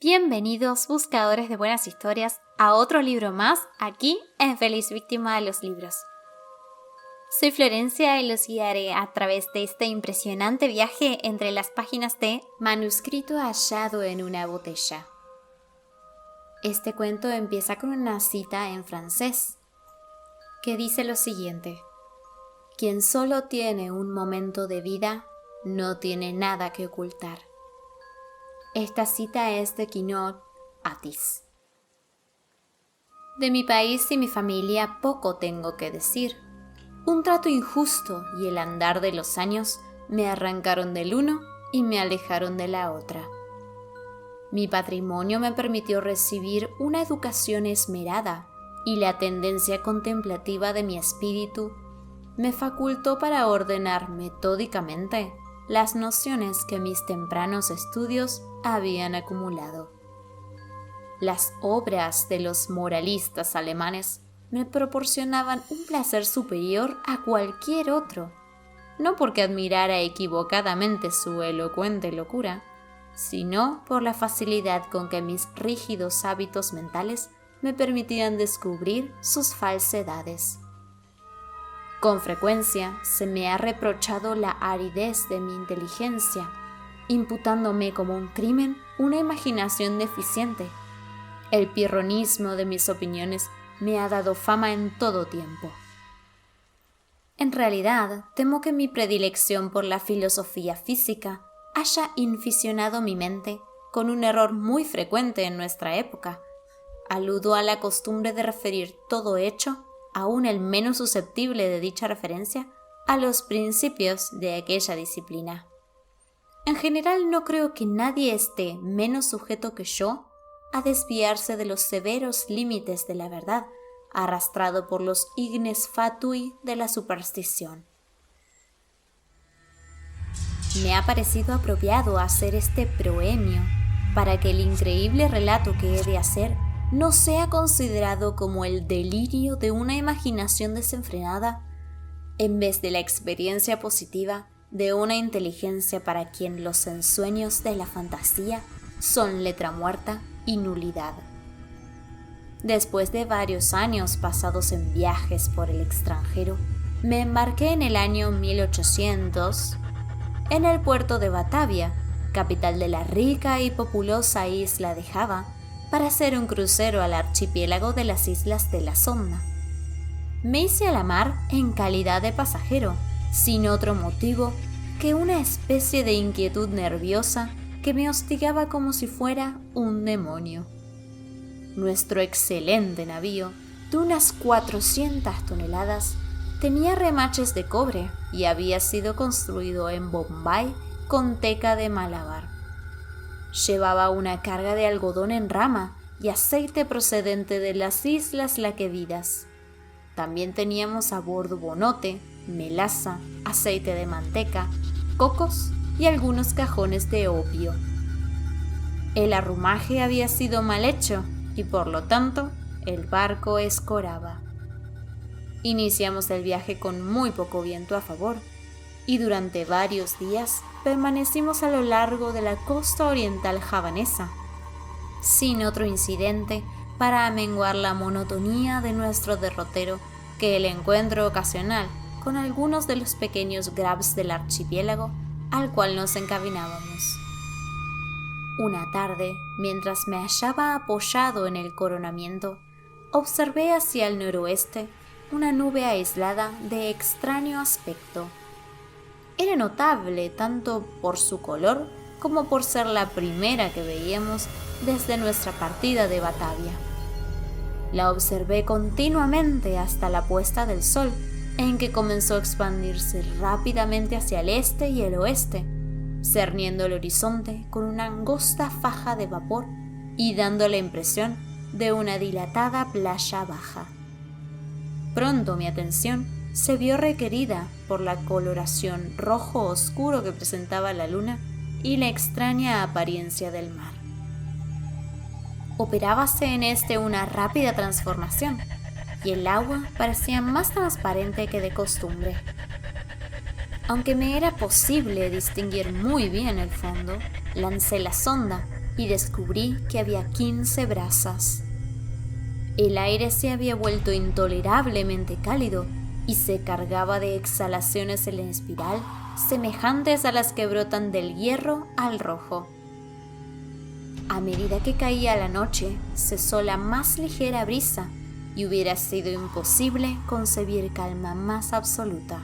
Bienvenidos, buscadores de buenas historias, a otro libro más aquí en Feliz Víctima de los Libros. Soy Florencia y los guiaré a través de este impresionante viaje entre las páginas de Manuscrito hallado en una botella. Este cuento empieza con una cita en francés que dice lo siguiente: quien solo tiene un momento de vida no tiene nada que ocultar. Esta cita es de Quinault Atis. De mi país y mi familia poco tengo que decir. Un trato injusto y el andar de los años me arrancaron del uno y me alejaron de la otra. Mi patrimonio me permitió recibir una educación esmerada y la tendencia contemplativa de mi espíritu me facultó para ordenar metódicamente las nociones que mis tempranos estudios habían acumulado. Las obras de los moralistas alemanes me proporcionaban un placer superior a cualquier otro, no porque admirara equivocadamente su elocuente locura, sino por la facilidad con que mis rígidos hábitos mentales me permitían descubrir sus falsedades. Con frecuencia se me ha reprochado la aridez de mi inteligencia, imputándome como un crimen una imaginación deficiente. El pirronismo de mis opiniones me ha dado fama en todo tiempo. En realidad, temo que mi predilección por la filosofía física haya inficionado mi mente con un error muy frecuente en nuestra época. Aludo a la costumbre de referir todo hecho, aún el menos susceptible de dicha referencia, a los principios de aquella disciplina. En general no creo que nadie esté menos sujeto que yo a desviarse de los severos límites de la verdad, arrastrado por los ignes fatui de la superstición. Me ha parecido apropiado hacer este proemio para que el increíble relato que he de hacer no sea considerado como el delirio de una imaginación desenfrenada, en vez de la experiencia positiva de una inteligencia para quien los ensueños de la fantasía son letra muerta y nulidad. Después de varios años pasados en viajes por el extranjero, me embarqué en el año 1800 en el puerto de Batavia, capital de la rica y populosa isla de Java, para hacer un crucero al archipiélago de las islas de la Sonda. Me hice a la mar en calidad de pasajero, sin otro motivo que una especie de inquietud nerviosa que me hostigaba como si fuera un demonio. Nuestro excelente navío, de unas 400 toneladas, tenía remaches de cobre y había sido construido en Bombay con teca de Malabar. Llevaba una carga de algodón en rama y aceite procedente de las islas Laquedidas. También teníamos a bordo bonote, melaza, aceite de manteca, cocos y algunos cajones de opio. El arrumaje había sido mal hecho y por lo tanto el barco escoraba. Iniciamos el viaje con muy poco viento a favor y durante varios días permanecimos a lo largo de la costa oriental javanesa, sin otro incidente para amenguar la monotonía de nuestro derrotero que el encuentro ocasional con algunos de los pequeños grabs del archipiélago al cual nos encaminábamos. Una tarde, mientras me hallaba apoyado en el coronamiento, observé hacia el noroeste una nube aislada de extraño aspecto. Era notable tanto por su color como por ser la primera que veíamos desde nuestra partida de Batavia. La observé continuamente hasta la puesta del sol, en que comenzó a expandirse rápidamente hacia el este y el oeste, cerniendo el horizonte con una angosta faja de vapor y dando la impresión de una dilatada playa baja. Pronto mi atención se vio requerida por la coloración rojo oscuro que presentaba la luna y la extraña apariencia del mar. Operábase en este una rápida transformación, y el agua parecía más transparente que de costumbre. Aunque me era posible distinguir muy bien el fondo, lancé la sonda y descubrí que había 15 brasas. El aire se había vuelto intolerablemente cálido y se cargaba de exhalaciones en espiral semejantes a las que brotan del hierro al rojo. A medida que caía la noche, cesó la más ligera brisa y hubiera sido imposible concebir calma más absoluta.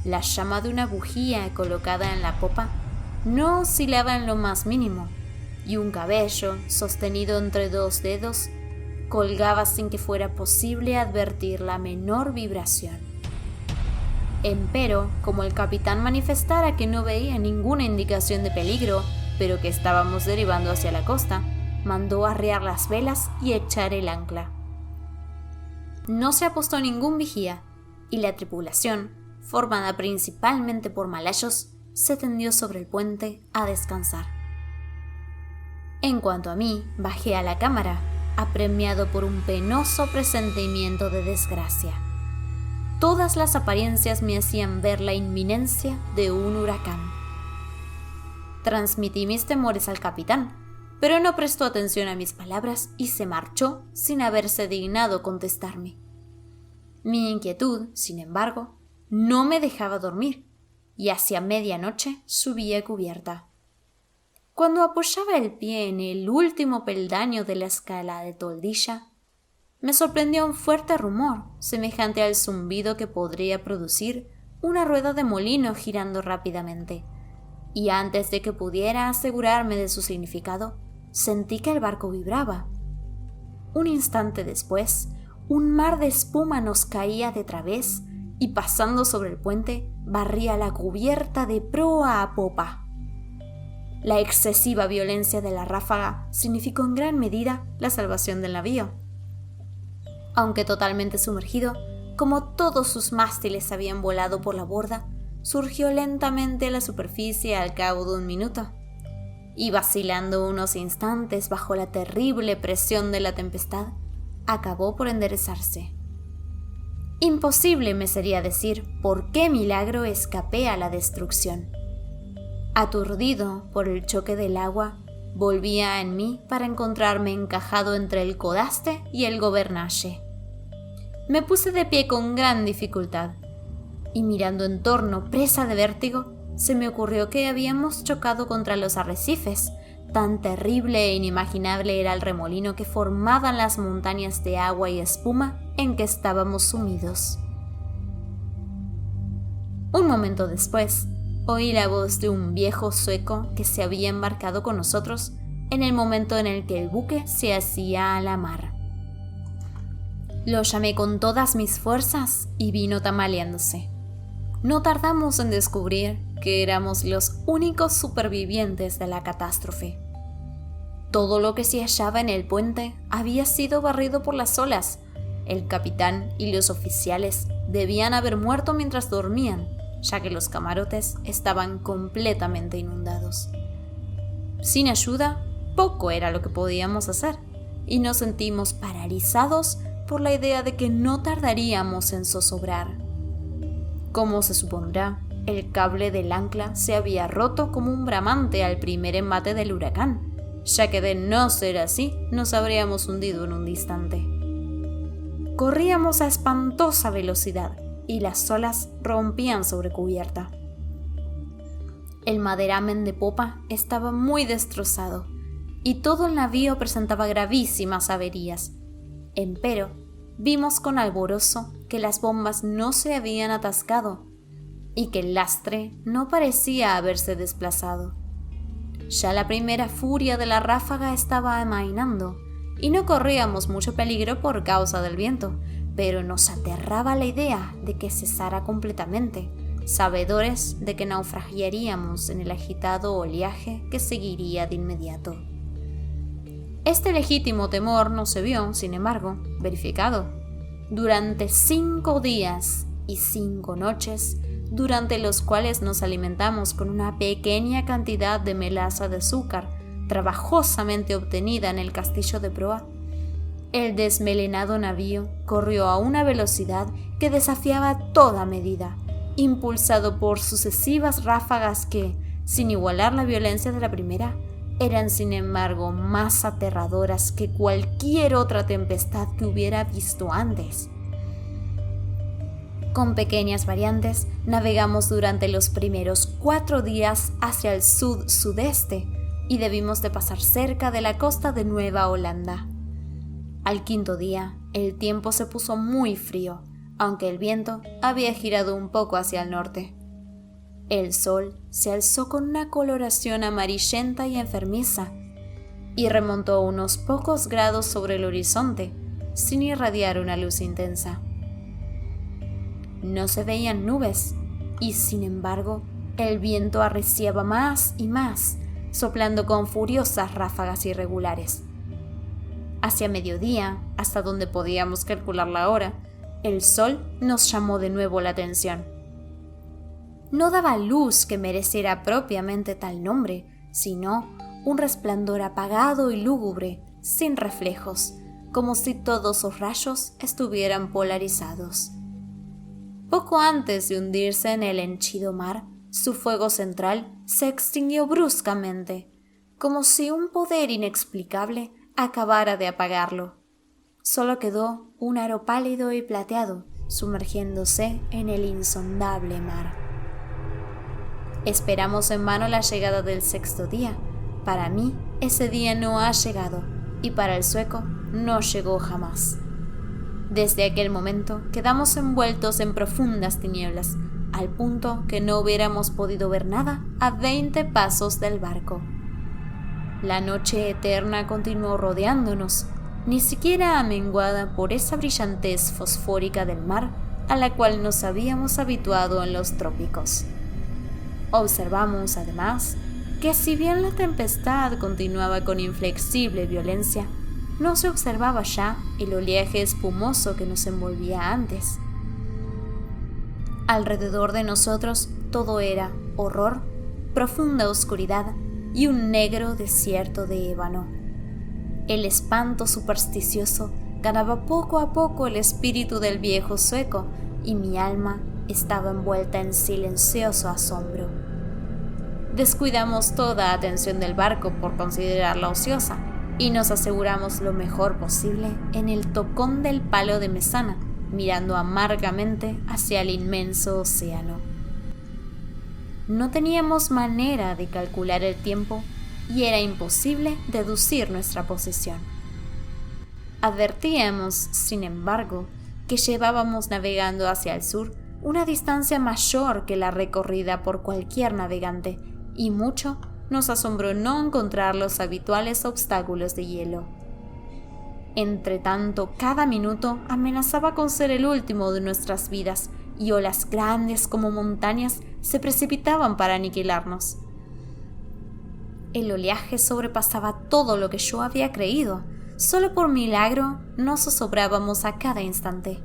La llama de una bujía colocada en la popa no oscilaba en lo más mínimo, y un cabello, sostenido entre 2 dedos, colgaba sin que fuera posible advertir la menor vibración. Empero, como el capitán manifestara que no veía ninguna indicación de peligro, pero que estábamos derivando hacia la costa, mandó arriar las velas y echar el ancla. No se apostó ningún vigía, y la tripulación, formada principalmente por malayos, se tendió sobre el puente a descansar. En cuanto a mí, bajé a la cámara, apremiado por un penoso presentimiento de desgracia. Todas las apariencias me hacían ver la inminencia de un huracán. Transmití mis temores al capitán, pero no prestó atención a mis palabras y se marchó sin haberse dignado contestarme. Mi inquietud, sin embargo, no me dejaba dormir, y hacia medianoche subí a cubierta. Cuando apoyaba el pie en el último peldaño de la escala de toldilla, me sorprendió un fuerte rumor, semejante al zumbido que podría producir una rueda de molino girando rápidamente, y antes de que pudiera asegurarme de su significado, sentí que el barco vibraba. Un instante después, un mar de espuma nos caía de través y pasando sobre el puente, barría la cubierta de proa a popa. La excesiva violencia de la ráfaga significó en gran medida la salvación del navío. Aunque totalmente sumergido, como todos sus mástiles habían volado por la borda, surgió lentamente a la superficie al cabo de 1 minuto, y vacilando unos instantes bajo la terrible presión de la tempestad, acabó por enderezarse. Imposible me sería decir por qué milagro escapé a la destrucción. Aturdido por el choque del agua, volvía en mí para encontrarme encajado entre el codaste y el gobernalle. Me puse de pie con gran dificultad, y mirando en torno presa de vértigo, se me ocurrió que habíamos chocado contra los arrecifes. Tan terrible e inimaginable era el remolino que formaban las montañas de agua y espuma en que estábamos sumidos. Un momento después, oí la voz de un viejo sueco que se había embarcado con nosotros en el momento en el que el buque se hacía a la mar. Lo llamé con todas mis fuerzas y vino tambaleándose. No tardamos en descubrir que éramos los únicos supervivientes de la catástrofe. Todo lo que se hallaba en el puente había sido barrido por las olas. El capitán y los oficiales debían haber muerto mientras dormían, ya que los camarotes estaban completamente inundados. Sin ayuda, poco era lo que podíamos hacer, y nos sentimos paralizados por la idea de que no tardaríamos en zozobrar. Como se supondrá, el cable del ancla se había roto como un bramante al primer embate del huracán, ya que de no ser así, nos habríamos hundido en un instante. Corríamos a espantosa velocidad y las olas rompían sobre cubierta. El maderamen de popa estaba muy destrozado y todo el navío presentaba gravísimas averías. Empero, vimos con alborozo que las bombas no se habían atascado y que el lastre no parecía haberse desplazado. Ya la primera furia de la ráfaga estaba amainando y no corríamos mucho peligro por causa del viento, pero nos aterraba la idea de que cesara completamente, sabedores de que naufragaríamos en el agitado oleaje que seguiría de inmediato. Este legítimo temor no se vio, sin embargo, verificado. Durante 5 días y 5 noches, durante los cuales nos alimentamos con una pequeña cantidad de melaza de azúcar trabajosamente obtenida en el castillo de proa, el desmelenado navío corrió a una velocidad que desafiaba toda medida, impulsado por sucesivas ráfagas que, sin igualar la violencia de la primera, eran sin embargo más aterradoras que cualquier otra tempestad que hubiera visto antes. Con pequeñas variantes, navegamos durante los primeros 4 días hacia el sud-sudeste y debimos de pasar cerca de la costa de Nueva Holanda. Al 5.º día, el tiempo se puso muy frío, aunque el viento había girado un poco hacia el norte. El sol se alzó con una coloración amarillenta y enfermiza y remontó unos pocos grados sobre el horizonte, sin irradiar una luz intensa. No se veían nubes y, sin embargo, el viento arreciaba más y más, soplando con furiosas ráfagas irregulares. Hacia mediodía, hasta donde podíamos calcular la hora, el sol nos llamó de nuevo la atención. No daba luz que mereciera propiamente tal nombre, sino un resplandor apagado y lúgubre, sin reflejos, como si todos sus rayos estuvieran polarizados. Poco antes de hundirse en el henchido mar, su fuego central se extinguió bruscamente, como si un poder inexplicable acabara de apagarlo. Solo quedó un aro pálido y plateado, sumergiéndose en el insondable mar. Esperamos en vano la llegada del 6.º día. Para mí, ese día no ha llegado, y para el sueco no llegó jamás. Desde aquel momento quedamos envueltos en profundas tinieblas, al punto que no hubiéramos podido ver nada a 20 pasos del barco. La noche eterna continuó rodeándonos, ni siquiera amenguada por esa brillantez fosfórica del mar a la cual nos habíamos habituado en los trópicos. Observamos, además, que si bien la tempestad continuaba con inflexible violencia, no se observaba ya el oleaje espumoso que nos envolvía antes. Alrededor de nosotros todo era horror, profunda oscuridad y un negro desierto de ébano. El espanto supersticioso ganaba poco a poco el espíritu del viejo sueco y mi alma estaba envuelta en silencioso asombro. Descuidamos toda atención del barco por considerarla ociosa y nos aseguramos lo mejor posible en el tocón del palo de mesana, mirando amargamente hacia el inmenso océano. No teníamos manera de calcular el tiempo y era imposible deducir nuestra posición. Advertíamos, sin embargo, que llevábamos navegando hacia el sur una distancia mayor que la recorrida por cualquier navegante, y mucho nos asombró no encontrar los habituales obstáculos de hielo. Entretanto, cada minuto amenazaba con ser el último de nuestras vidas, y olas grandes como montañas se precipitaban para aniquilarnos. El oleaje sobrepasaba todo lo que yo había creído. Solo por milagro no zozobrábamos a cada instante.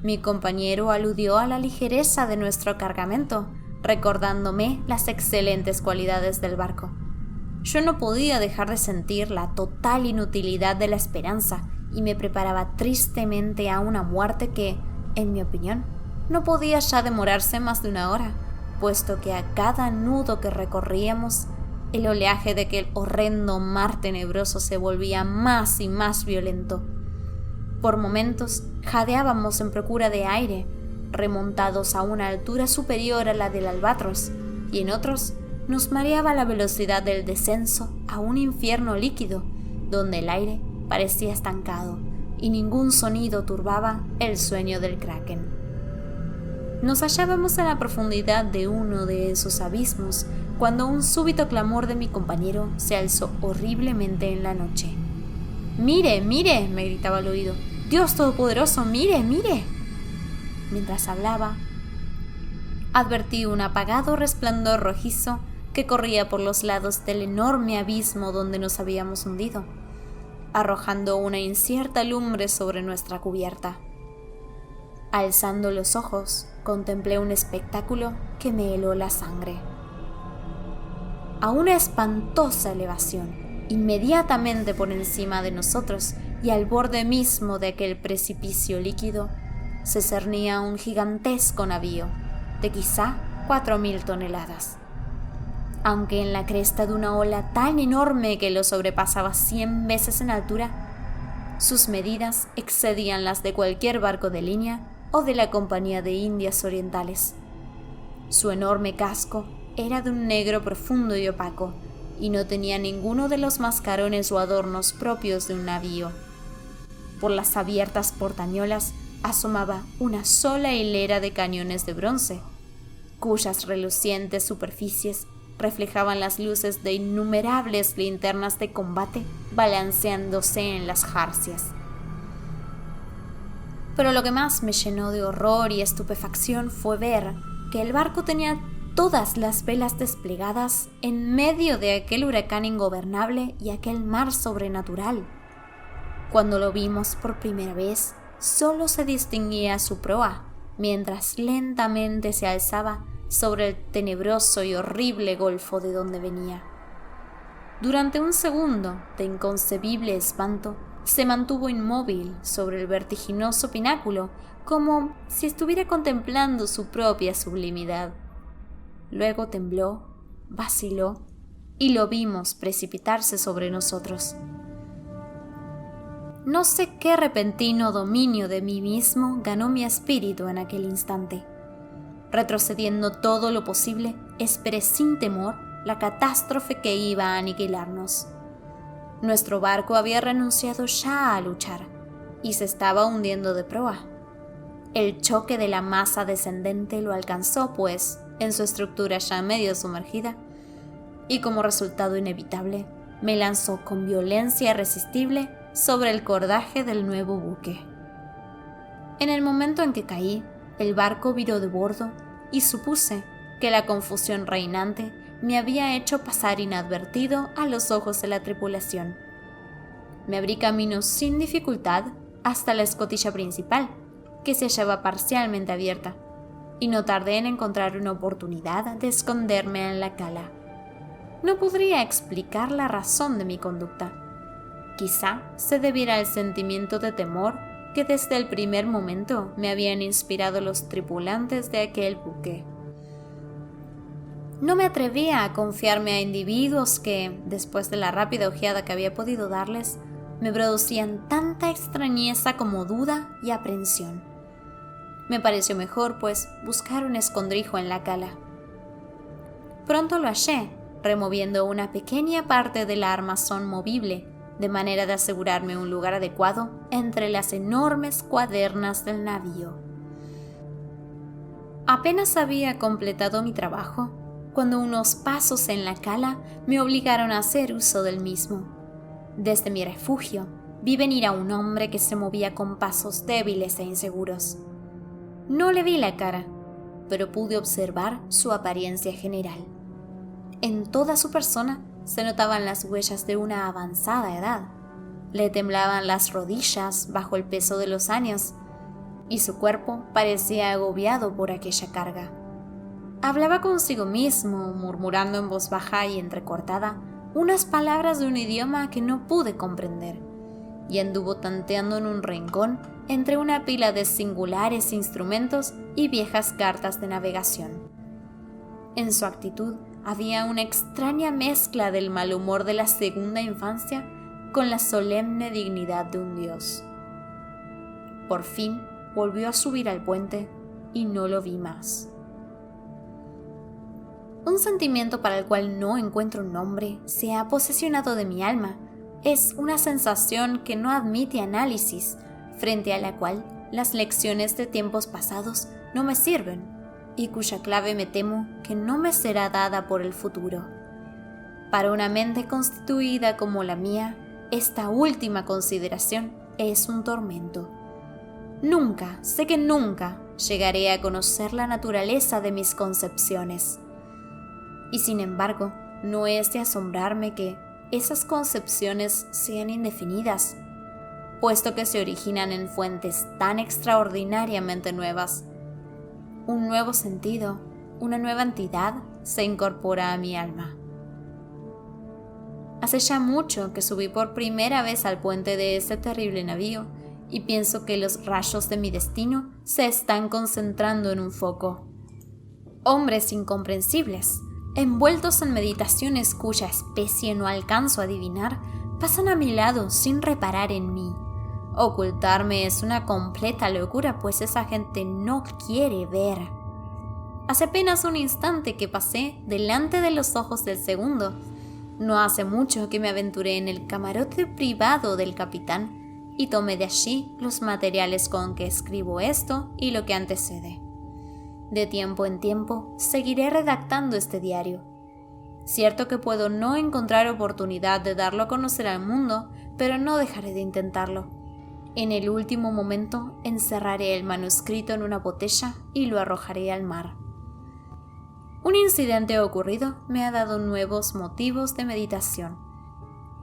Mi compañero aludió a la ligereza de nuestro cargamento, recordándome las excelentes cualidades del barco. Yo no podía dejar de sentir la total inutilidad de la esperanza y me preparaba tristemente a una muerte que, en mi opinión, no podía ya demorarse más de 1 hora, puesto que a cada nudo que recorríamos, el oleaje de aquel horrendo mar tenebroso se volvía más y más violento. Por momentos jadeábamos en procura de aire, remontados a una altura superior a la del albatros, y en otros nos mareaba la velocidad del descenso a un infierno líquido, donde el aire parecía estancado y ningún sonido turbaba el sueño del kraken. Nos hallábamos en la profundidad de uno de esos abismos cuando un súbito clamor de mi compañero se alzó horriblemente en la noche. «¡Mire, mire!», me gritaba al oído. «¡Dios Todopoderoso, mire, mire!». Mientras hablaba, advertí un apagado resplandor rojizo que corría por los lados del enorme abismo donde nos habíamos hundido, arrojando una incierta lumbre sobre nuestra cubierta. Alzando los ojos, contemplé un espectáculo que me heló la sangre. A una espantosa elevación, inmediatamente por encima de nosotros y al borde mismo de aquel precipicio líquido, se cernía un gigantesco navío de quizá 4.000 toneladas. Aunque en la cresta de una ola tan enorme que lo sobrepasaba 100 veces en altura, sus medidas excedían las de cualquier barco de línea o de la Compañía de Indias Orientales. Su enorme casco era de un negro profundo y opaco, y no tenía ninguno de los mascarones o adornos propios de un navío. Por las abiertas portañolas asomaba una sola hilera de cañones de bronce, cuyas relucientes superficies reflejaban las luces de innumerables linternas de combate balanceándose en las jarcias. Pero lo que más me llenó de horror y estupefacción fue ver que el barco tenía todas las velas desplegadas en medio de aquel huracán ingobernable y aquel mar sobrenatural. Cuando lo vimos por primera vez, solo se distinguía su proa, mientras lentamente se alzaba sobre el tenebroso y horrible golfo de donde venía. Durante un segundo de inconcebible espanto, se mantuvo inmóvil sobre el vertiginoso pináculo, como si estuviera contemplando su propia sublimidad. Luego tembló, vaciló, y lo vimos precipitarse sobre nosotros. No sé qué repentino dominio de mí mismo ganó mi espíritu en aquel instante. Retrocediendo todo lo posible, esperé sin temor la catástrofe que iba a aniquilarnos. Nuestro barco había renunciado ya a luchar y se estaba hundiendo de proa. El choque de la masa descendente lo alcanzó, pues, en su estructura ya medio sumergida, y como resultado inevitable, me lanzó con violencia irresistible sobre el cordaje del nuevo buque. En el momento en que caí, el barco viró de bordo y supuse que la confusión reinante me había hecho pasar inadvertido a los ojos de la tripulación. Me abrí camino sin dificultad hasta la escotilla principal, que se hallaba parcialmente abierta, y no tardé en encontrar una oportunidad de esconderme en la cala. No podría explicar la razón de mi conducta. Quizá se debiera al sentimiento de temor que desde el primer momento me habían inspirado los tripulantes de aquel buque. No me atrevía a confiarme a individuos que, después de la rápida ojeada que había podido darles, me producían tanta extrañeza como duda y aprensión. Me pareció mejor, pues, buscar un escondrijo en la cala. Pronto lo hallé, removiendo una pequeña parte de la armazón movible, de manera de asegurarme un lugar adecuado entre las enormes cuadernas del navío. Apenas había completado mi trabajo, cuando unos pasos en la cala me obligaron a hacer uso del mismo. Desde mi refugio vi venir a un hombre que se movía con pasos débiles e inseguros. No le vi la cara, pero pude observar su apariencia general. En toda su persona se notaban las huellas de una avanzada edad. Le temblaban las rodillas bajo el peso de los años, y su cuerpo parecía agobiado por aquella carga. Hablaba consigo mismo, murmurando en voz baja y entrecortada unas palabras de un idioma que no pude comprender, y anduvo tanteando en un rincón entre una pila de singulares instrumentos y viejas cartas de navegación. En su actitud había una extraña mezcla del mal humor de la segunda infancia con la solemne dignidad de un dios. Por fin volvió a subir al puente y no lo vi más. Un sentimiento para el cual no encuentro un nombre se ha posesionado de mi alma. Es una sensación que no admite análisis, frente a la cual las lecciones de tiempos pasados no me sirven, y cuya clave me temo que no me será dada por el futuro. Para una mente constituida como la mía, esta última consideración es un tormento. Nunca, sé que nunca, llegaré a conocer la naturaleza de mis concepciones. Y sin embargo, no es de asombrarme que esas concepciones sean indefinidas, puesto que se originan en fuentes tan extraordinariamente nuevas. Un nuevo sentido, una nueva entidad se incorpora a mi alma. Hace ya mucho que subí por primera vez al puente de ese terrible navío y pienso que los rayos de mi destino se están concentrando en un foco. Hombres incomprensibles, envueltos en meditaciones cuya especie no alcanzo a adivinar, pasan a mi lado sin reparar en mí. Ocultarme es una completa locura, pues esa gente no quiere ver. Hace apenas un instante que pasé delante de los ojos del segundo. No hace mucho que me aventuré en el camarote privado del capitán y tomé de allí los materiales con que escribo esto y lo que antecede. De tiempo en tiempo seguiré redactando este diario. Cierto que puedo no encontrar oportunidad de darlo a conocer al mundo, pero no dejaré de intentarlo. En el último momento encerraré el manuscrito en una botella y lo arrojaré al mar. Un incidente ocurrido me ha dado nuevos motivos de meditación.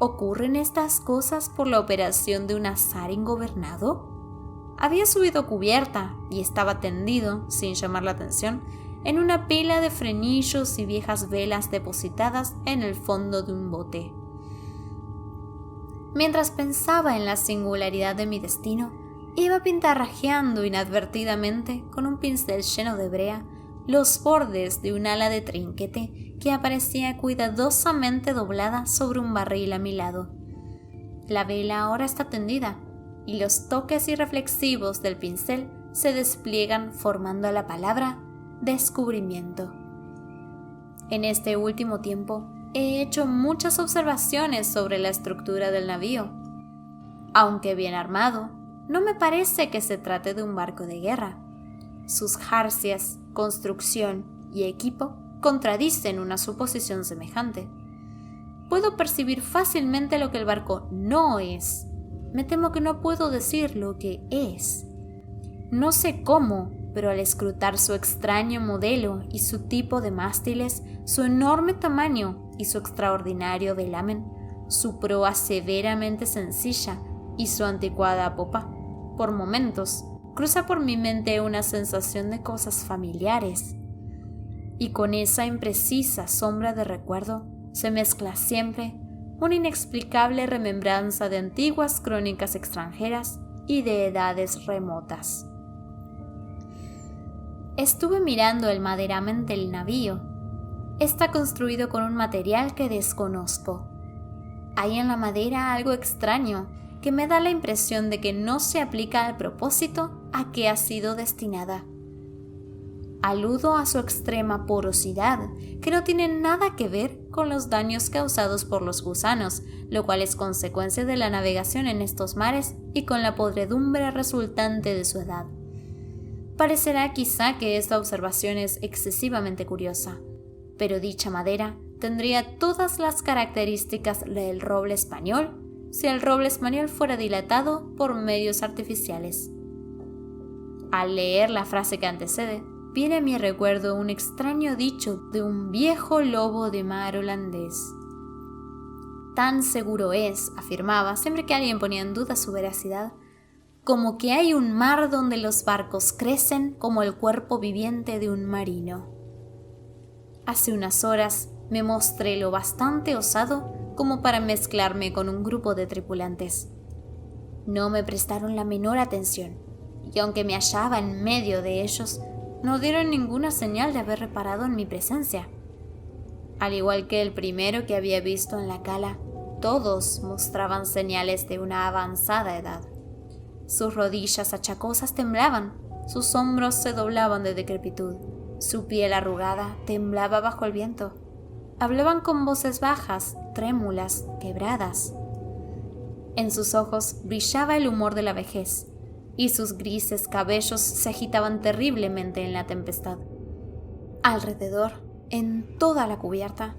¿Ocurren estas cosas por la operación de un azar ingobernado? Había subido cubierta y estaba tendido, sin llamar la atención, en una pila de frenillos y viejas velas depositadas en el fondo de un bote. Mientras pensaba en la singularidad de mi destino, iba pintarrajeando inadvertidamente con un pincel lleno de brea los bordes de un ala de trinquete que aparecía cuidadosamente doblada sobre un barril a mi lado. La vela ahora está tendida y los toques irreflexivos del pincel se despliegan formando la palabra descubrimiento. En este último tiempo he hecho muchas observaciones sobre la estructura del navío. Aunque bien armado, no me parece que se trate de un barco de guerra. Sus jarcias, construcción y equipo contradicen una suposición semejante. Puedo percibir fácilmente lo que el barco no es. Me temo que no puedo decir lo que es. No sé cómo, pero al escrutar su extraño modelo y su tipo de mástiles, su enorme tamaño y su extraordinario velamen, su proa severamente sencilla y su anticuada popa, por momentos cruza por mi mente una sensación de cosas familiares. Y con esa imprecisa sombra de recuerdo se mezcla siempre una inexplicable remembranza de antiguas crónicas extranjeras y de edades remotas. Estuve mirando el maderamen del navío. Está construido con un material que desconozco. Hay en la madera algo extraño que me da la impresión de que no se aplica al propósito a que ha sido destinada. Aludo a su extrema porosidad, que no tiene nada que ver con los daños causados por los gusanos, lo cual es consecuencia de la navegación en estos mares y con la podredumbre resultante de su edad. Parecerá quizá que esta observación es excesivamente curiosa, pero dicha madera tendría todas las características del roble español si el roble español fuera dilatado por medios artificiales. Al leer la frase que antecede, viene a mi recuerdo un extraño dicho de un viejo lobo de mar holandés. Tan seguro es, afirmaba, siempre que alguien ponía en duda su veracidad, como que hay un mar donde los barcos crecen como el cuerpo viviente de un marino. Hace unas horas me mostré lo bastante osado como para mezclarme con un grupo de tripulantes. No me prestaron la menor atención, y aunque me hallaba en medio de ellos, no dieron ninguna señal de haber reparado en mi presencia. Al igual que el primero que había visto en la cala, todos mostraban señales de una avanzada edad. Sus rodillas achacosas temblaban, sus hombros se doblaban de decrepitud, su piel arrugada temblaba bajo el viento. Hablaban con voces bajas, trémulas, quebradas. En sus ojos brillaba el humor de la vejez, y sus grises cabellos se agitaban terriblemente en la tempestad. Alrededor, en toda la cubierta,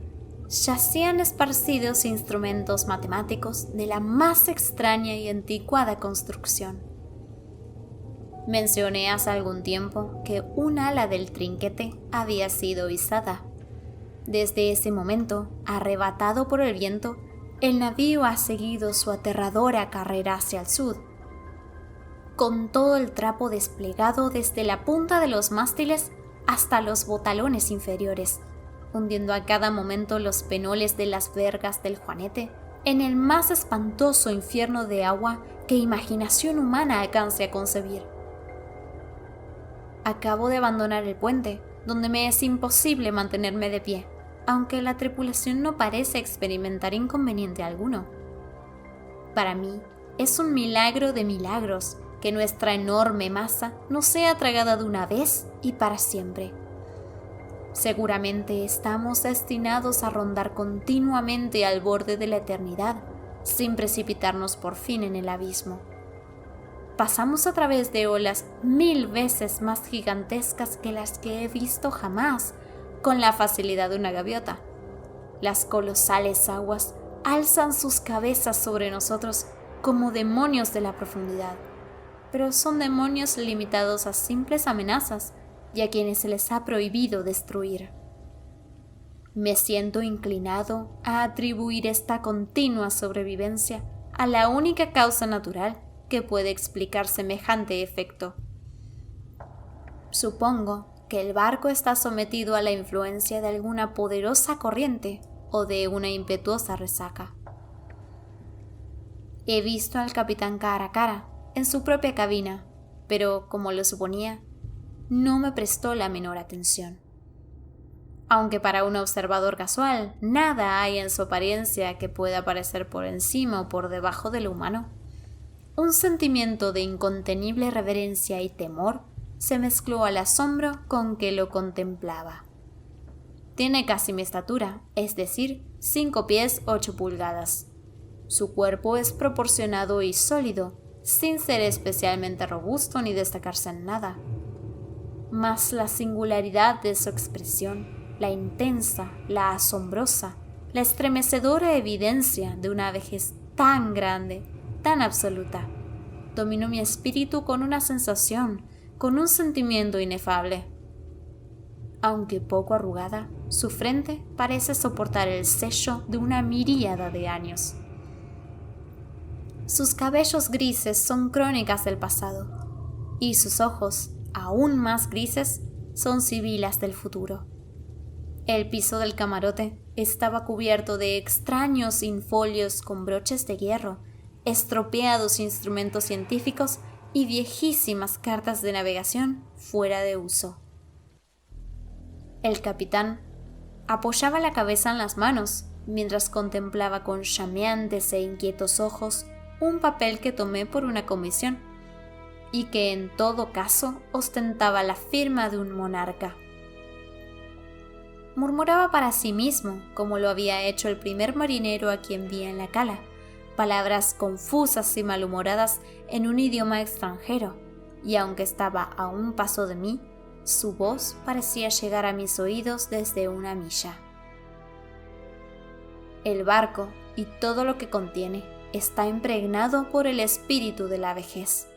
yacían esparcidos instrumentos matemáticos de la más extraña y anticuada construcción. Mencioné hace algún tiempo que un ala del trinquete había sido izada. Desde ese momento, arrebatado por el viento, el navío ha seguido su aterradora carrera hacia el sur, con todo el trapo desplegado desde la punta de los mástiles hasta los botalones inferiores, hundiendo a cada momento los penoles de las vergas del Juanete en el más espantoso infierno de agua que imaginación humana alcance a concebir. Acabo de abandonar el puente, donde me es imposible mantenerme de pie. aunque la tripulación no parece experimentar inconveniente alguno. Para mí, es un milagro de milagros que nuestra enorme masa no sea tragada de una vez y para siempre. Seguramente estamos destinados a rondar continuamente al borde de la eternidad, sin precipitarnos por fin en el abismo. Pasamos a través de olas 1000 veces más gigantescas que las que he visto jamás, con la facilidad de una gaviota. Las colosales aguas alzan sus cabezas sobre nosotros como demonios de la profundidad, pero son demonios limitados a simples amenazas y a quienes se les ha prohibido destruir. Me siento inclinado a atribuir esta continua sobrevivencia a la única causa natural que puede explicar semejante efecto. Supongo que el barco está sometido a la influencia de alguna poderosa corriente o de una impetuosa resaca. He visto al capitán cara a cara, en su propia cabina, pero, como lo suponía, no me prestó la menor atención. Aunque para un observador casual nada hay en su apariencia que pueda parecer por encima o por debajo de lo humano, un sentimiento de incontenible reverencia y temor se mezcló al asombro con que lo contemplaba. Tiene casi mi estatura, es decir, 5 pies 8 pulgadas. Su cuerpo es proporcionado y sólido, sin ser especialmente robusto ni destacarse en nada. Mas la singularidad de su expresión, la intensa, la asombrosa, la estremecedora evidencia de una vejez tan grande, tan absoluta, dominó mi espíritu con una sensación, con un sentimiento inefable. Aunque poco arrugada, su frente parece soportar el sello de una miríada de años. Sus cabellos grises son crónicas del pasado, y sus ojos, aún más grises, son sibilas del futuro. El piso del camarote estaba cubierto de extraños infolios con broches de hierro, estropeados instrumentos científicos y viejísimas cartas de navegación fuera de uso. El capitán apoyaba la cabeza en las manos mientras contemplaba con llameantes e inquietos ojos un papel que tomé por una comisión y que en todo caso ostentaba la firma de un monarca. Murmuraba para sí mismo, como lo había hecho el primer marinero a quien vi en la cala, palabras confusas y malhumoradas en un idioma extranjero, y aunque estaba a un paso de mí, su voz parecía llegar a mis oídos desde una milla. El barco y todo lo que contiene está impregnado por el espíritu de la vejez.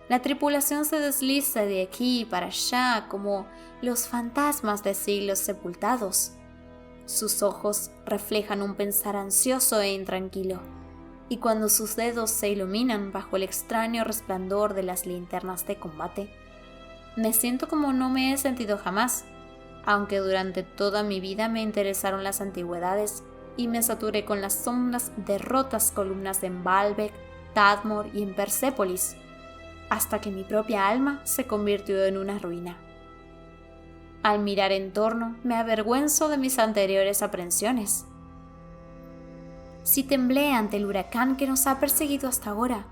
La tripulación se desliza de aquí para allá como los fantasmas de siglos sepultados. Sus ojos reflejan un pensar ansioso e intranquilo, y cuando sus dedos se iluminan bajo el extraño resplandor de las linternas de combate, me siento como no me he sentido jamás, aunque durante toda mi vida me interesaron las antigüedades y me saturé con las sombras de rotas columnas en Baalbek, Tadmor y en Persépolis, hasta que mi propia alma se convirtió en una ruina. Al mirar en torno, me avergüenzo de mis anteriores aprensiones. Si temblé ante el huracán que nos ha perseguido hasta ahora,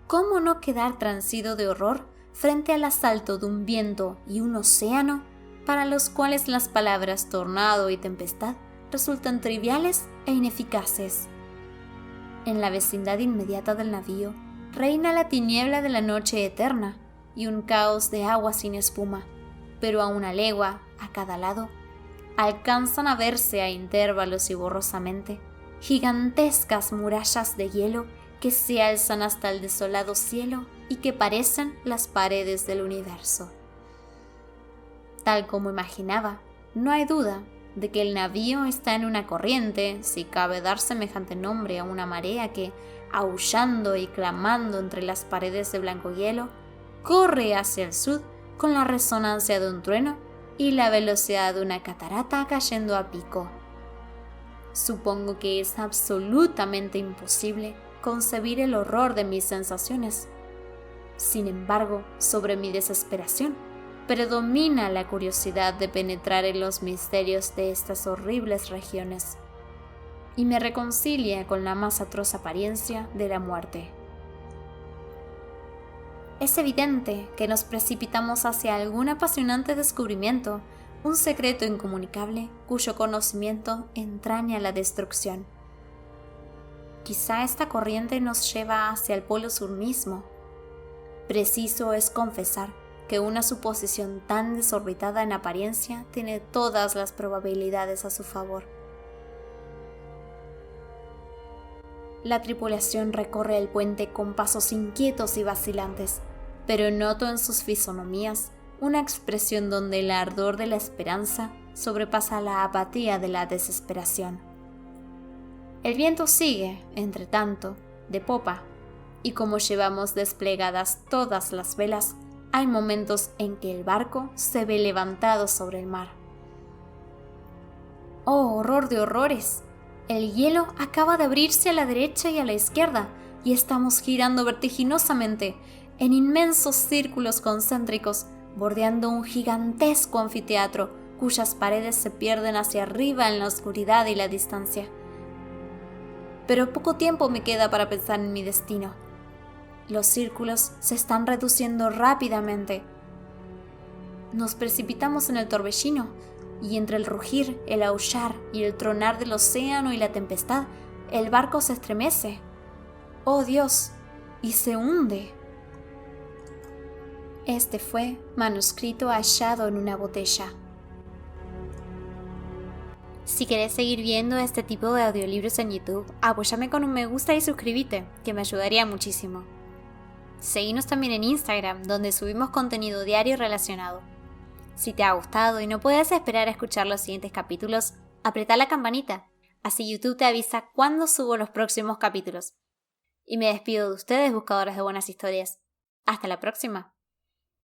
¿cómo no quedar transido de horror frente al asalto de un viento y un océano para los cuales las palabras tornado y tempestad resultan triviales e ineficaces? En la vecindad inmediata del navío reina la tiniebla de la noche eterna y un caos de agua sin espuma, pero a una legua, a cada lado, alcanzan a verse a intervalos y borrosamente gigantescas murallas de hielo que se alzan hasta el desolado cielo y que parecen las paredes del universo. Tal como imaginaba, no hay duda de que el navío está en una corriente, si cabe dar semejante nombre a una marea que, aullando y clamando entre las paredes de blanco hielo, corre hacia el sur con la resonancia de un trueno y la velocidad de una catarata cayendo a pico. Supongo que es absolutamente imposible concebir el horror de mis sensaciones. Sin embargo, sobre mi desesperación, predomina la curiosidad de penetrar en los misterios de estas horribles regiones y me reconcilia con la más atroz apariencia de la muerte. Es evidente que nos precipitamos hacia algún apasionante descubrimiento, un secreto incomunicable cuyo conocimiento entraña la destrucción. Quizá esta corriente nos lleva hacia el polo sur mismo. Preciso es confesar que una suposición tan desorbitada en apariencia tiene todas las probabilidades a su favor. La tripulación recorre el puente con pasos inquietos y vacilantes, pero noto en sus fisonomías una expresión donde el ardor de la esperanza sobrepasa la apatía de la desesperación. El viento sigue, entre tanto, de popa, y como llevamos desplegadas todas las velas, hay momentos en que el barco se ve levantado sobre el mar. ¡Oh, horror de horrores! El hielo acaba de abrirse a la derecha y a la izquierda, y estamos girando vertiginosamente en inmensos círculos concéntricos, bordeando un gigantesco anfiteatro cuyas paredes se pierden hacia arriba en la oscuridad y la distancia. Pero poco tiempo me queda para pensar en mi destino. Los círculos se están reduciendo rápidamente. Nos precipitamos en el torbellino, y entre el rugir, el aullar y el tronar del océano y la tempestad, el barco se estremece. ¡Oh Dios! Y se hunde. Este fue manuscrito hallado en una botella. Si querés seguir viendo este tipo de audiolibros en YouTube, apóyame con un me gusta y suscríbete, que me ayudaría muchísimo. Seguinos también en Instagram, donde subimos contenido diario relacionado. Si te ha gustado y no puedes esperar a escuchar los siguientes capítulos, apretá la campanita, así YouTube te avisa cuando subo los próximos capítulos. Y me despido de ustedes, buscadores de buenas historias. Hasta la próxima.